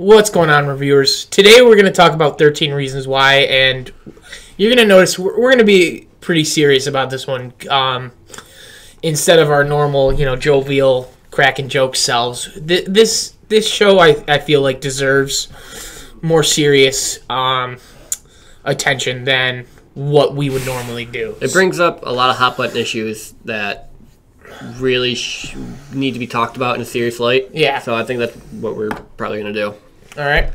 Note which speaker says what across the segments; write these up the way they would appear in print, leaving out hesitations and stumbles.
Speaker 1: What's going on, reviewers? Today we're going to talk about 13 Reasons Why, and you're going to notice we're going to be pretty serious about this one. Instead of our normal, jovial, cracking joke selves. This show, I feel like, deserves more serious attention than what we would normally do.
Speaker 2: It brings up a lot of hot button issues that really need to be talked about in a serious light.
Speaker 1: Yeah.
Speaker 2: So I think that's what we're probably going to do.
Speaker 1: All right.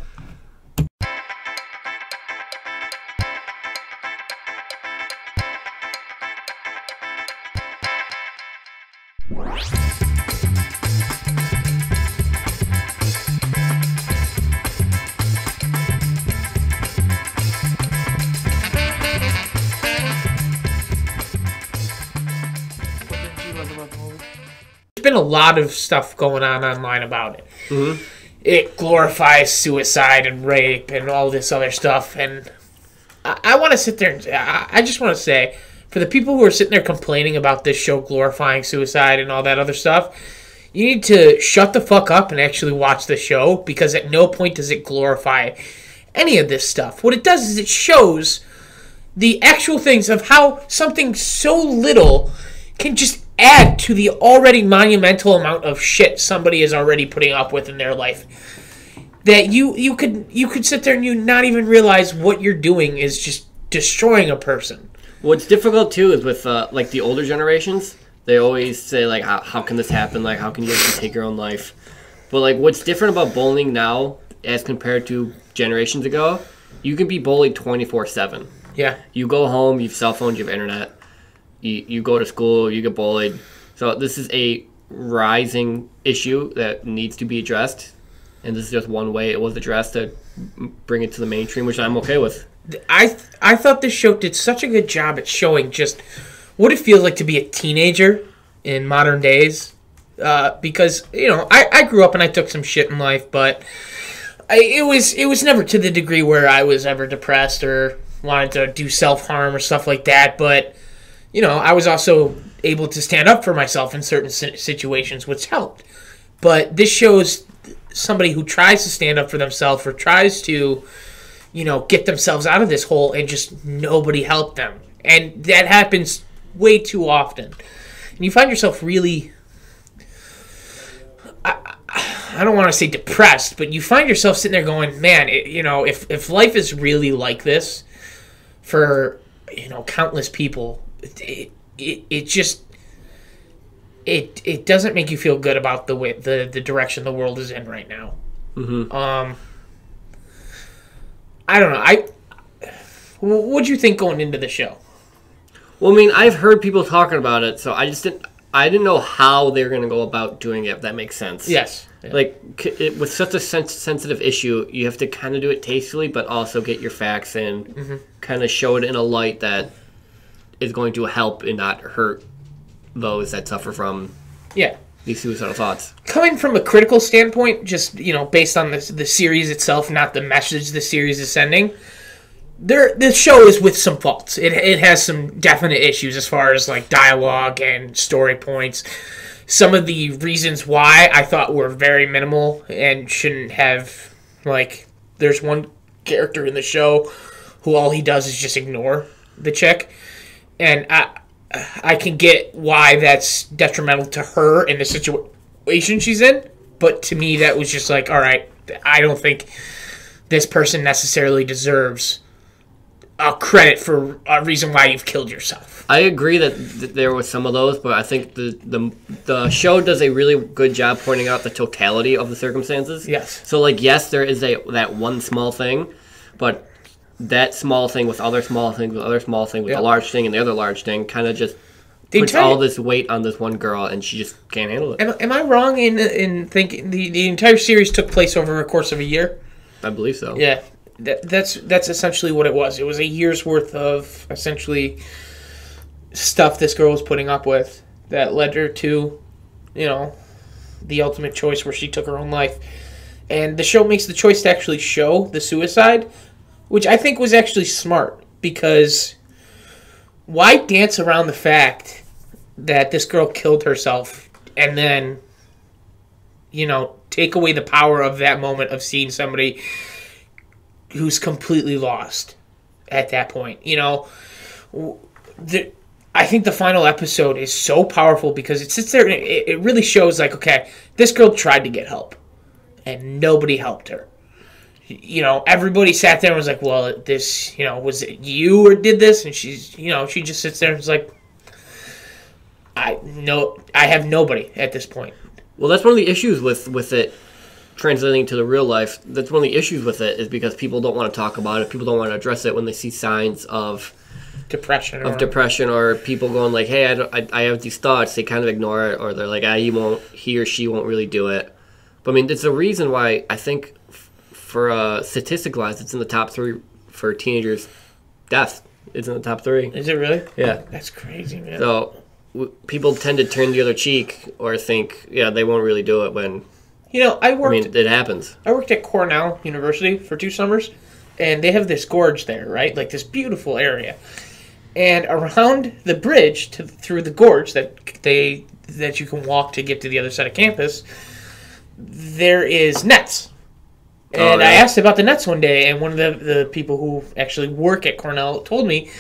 Speaker 1: Been a lot of stuff going on online about it.
Speaker 2: Mm-hmm.
Speaker 1: It glorifies suicide and rape and all this other stuff, and I want to sit there and I just want to say, for the people who are sitting there complaining about this show glorifying suicide and all that other stuff, you need to shut the fuck up and actually watch the show, because at no point does it glorify any of this stuff. What it does is it shows the actual things of how something so little can just add to the already monumental amount of shit somebody is already putting up with in their life. That you could sit there and you not even realize what you're doing is just destroying a person.
Speaker 2: What's difficult too is with like the older generations, they always say like, how can this happen? Like, how can you actually take your own life? But like, what's different about bullying now as compared to generations ago? You can be bullied 24/7.
Speaker 1: Yeah.
Speaker 2: You go home, you have cell phones, you have internet. You go to school, you get bullied. So this is a rising issue that needs to be addressed. And this is just one way it was addressed to bring it to the mainstream, which I'm okay with.
Speaker 1: I thought this show did such a good job at showing just what it feels like to be a teenager in modern days. Because, I grew up and I took some shit in life, but it was never to the degree where I was ever depressed or wanted to do self-harm or stuff like that. But I was also able to stand up for myself in certain situations, which helped. But this shows somebody who tries to stand up for themselves or tries to, get themselves out of this hole, and just nobody helped them. And that happens way too often. And you find yourself really, I don't want to say depressed, but you find yourself sitting there going, man, if life is really like this for, countless people, it doesn't make you feel good about the way the direction the world is in right now.
Speaker 2: Mm-hmm.
Speaker 1: I don't know. What'd you think going into the show?
Speaker 2: Well, I mean, I've heard people talking about it, so I didn't know how they were going to go about doing it, if that makes sense.
Speaker 1: Yes. Yeah.
Speaker 2: Like, with such a sensitive issue, you have to kind of do it tastefully, but also get your facts and kind of show it in a light that is going to help and not hurt those that suffer from these suicidal thoughts.
Speaker 1: Coming from a critical standpoint, just based on the series itself, not the message the series is sending, the show is with some faults. It has some definite issues as far as like dialogue and story points. Some of the reasons why I thought were very minimal and shouldn't have, like, there's one character in the show who all he does is just ignore the chick. And I can get why that's detrimental to her in the situation she's in. But to me, that was just like, all right, I don't think this person necessarily deserves a credit for a reason why you've killed yourself.
Speaker 2: I agree that there was some of those, but I think the show does a really good job pointing out the totality of the circumstances.
Speaker 1: Yes.
Speaker 2: So, like, yes, there is that one small thing, but that small thing with other small things with other small thing with a large thing and the other large thing kind of just puts all this weight on this one girl, and she just can't handle it.
Speaker 1: Am I wrong in thinking the entire series took place over a course of a year?
Speaker 2: I believe so.
Speaker 1: Yeah. That's essentially what it was. It was a year's worth of essentially stuff this girl was putting up with that led her to, the ultimate choice where she took her own life. And the show makes the choice to actually show the suicide, which I think was actually smart, because why dance around the fact that this girl killed herself and then, take away the power of that moment of seeing somebody who's completely lost at that point. I think the final episode is so powerful because it sits there and it really shows like, okay, this girl tried to get help and nobody helped her. Everybody sat there and was like, well, this, was it you or did this? And she's, she just sits there and is like, I have nobody at this point.
Speaker 2: Well, that's one of the issues with it translating to the real life. That's one of the issues with it is because people don't want to talk about it. People don't want to address it when they see signs of
Speaker 1: depression
Speaker 2: or people going like, hey, I have these thoughts. They kind of ignore it, or they're like, he or she won't really do it. But I mean, it's a reason why I think for statistic-wise, it's in the top 3 for teenagers. Death is in the top 3.
Speaker 1: Is it really?
Speaker 2: Yeah.
Speaker 1: That's crazy, man.
Speaker 2: So people tend to turn the other cheek or think, they won't really do it when... it happens.
Speaker 1: I worked at Cornell University for 2 summers, and they have this gorge there, right? Like this beautiful area. And around the bridge through the gorge that you can walk to get to the other side of campus, there is nets. And I asked about the nets one day, and one of the people who actually work at Cornell told me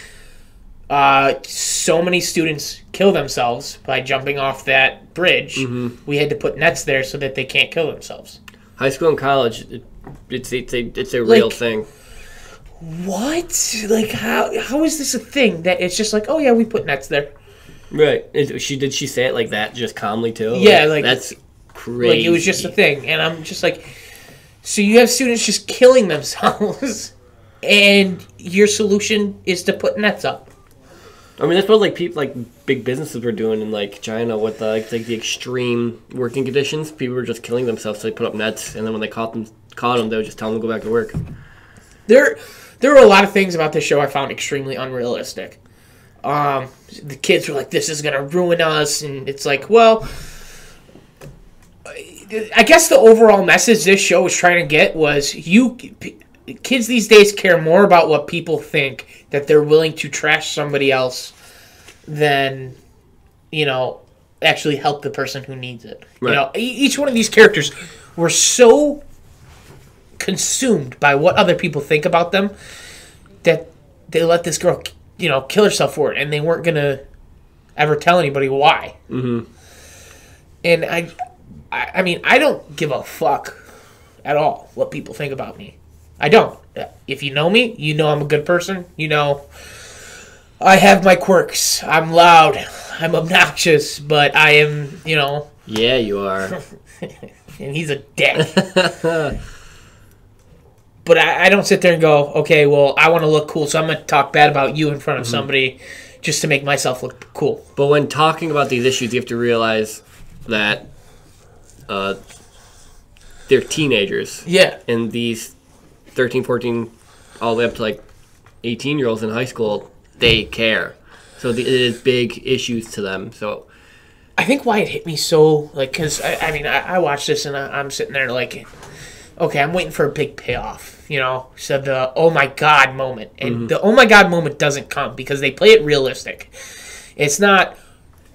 Speaker 1: so many students kill themselves by jumping off that bridge. Mm-hmm. We had to put nets there so that they can't kill themselves.
Speaker 2: High school and college, it's a real thing.
Speaker 1: What? Like, how is this a thing that it's just like, oh yeah, we put nets there?
Speaker 2: Right. Did she say it like that, just calmly too?
Speaker 1: Yeah, like
Speaker 2: that's crazy.
Speaker 1: Like it was just a thing, and I'm just like, so you have students just killing themselves, and your solution is to put nets up.
Speaker 2: I mean, that's what big businesses were doing in like China with the extreme working conditions. People were just killing themselves, so they put up nets, and then when they caught them, they would just tell them to go back to work.
Speaker 1: There were a lot of things about this show I found extremely unrealistic. The kids were like, "This is gonna ruin us," and it's like, well, I guess the overall message this show was trying to get was kids these days care more about what people think, that they're willing to trash somebody else than, actually help the person who needs it.
Speaker 2: Right.
Speaker 1: Each one of these characters were so consumed by what other people think about them that they let this girl, kill herself for it, and they weren't going to ever tell anybody why.
Speaker 2: Mm-hmm.
Speaker 1: And I mean, I don't give a fuck at all what people think about me. I don't. If you know me, you know I'm a good person. I have my quirks. I'm loud. I'm obnoxious, but I am,
Speaker 2: Yeah, you are.
Speaker 1: And he's a dick. But I don't sit there and go, okay, well, I want to look cool, so I'm going to talk bad about you in front of somebody just to make myself look cool.
Speaker 2: But when talking about these issues, you have to realize that they're teenagers.
Speaker 1: Yeah.
Speaker 2: And these 13, 14, all the way up to 18-year-olds in high school, they care. So it is big issues to them. So
Speaker 1: I think why it hit me so, because, I watched this and I'm sitting there okay, I'm waiting for a big payoff, So the oh my God moment. And the oh my God moment doesn't come because they play it realistic. It's not...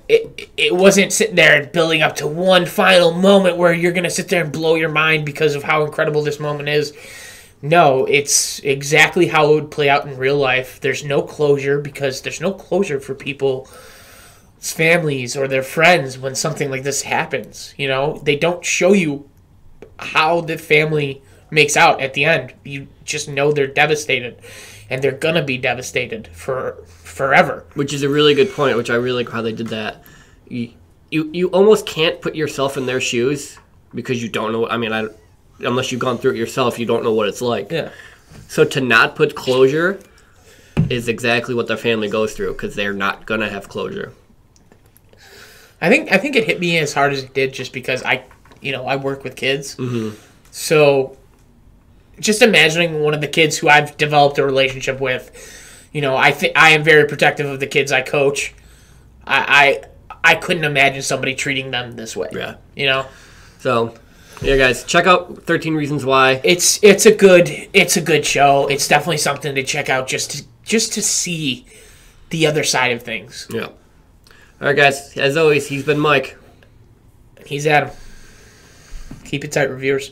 Speaker 1: It wasn't sitting there and building up to one final moment where you're going to sit there and blow your mind because of how incredible this moment is. No, it's exactly how it would play out in real life. There's no closure because there's no closure for people's families or their friends when something like this happens. They don't show you how the family makes out at the end. You just know they're devastated, and they're going to be devastated for forever.
Speaker 2: Which is a really good point, which I really like how they did that. You almost can't put yourself in their shoes because you don't know. Unless you've gone through it yourself, you don't know what it's like.
Speaker 1: Yeah.
Speaker 2: So to not put closure is exactly what their family goes through because they're not going to have closure.
Speaker 1: I think it hit me as hard as it did just because I work with kids.
Speaker 2: Mm-hmm.
Speaker 1: So just imagining one of the kids who I've developed a relationship with, I am very protective of the kids I coach. I couldn't imagine somebody treating them this way.
Speaker 2: Yeah. So, yeah, guys, check out 13 Reasons Why.
Speaker 1: It's a good show. It's definitely something to check out just to see the other side of things.
Speaker 2: Yeah. All right, guys. As always, he's been Mike.
Speaker 1: He's Adam. Keep it tight, reviewers.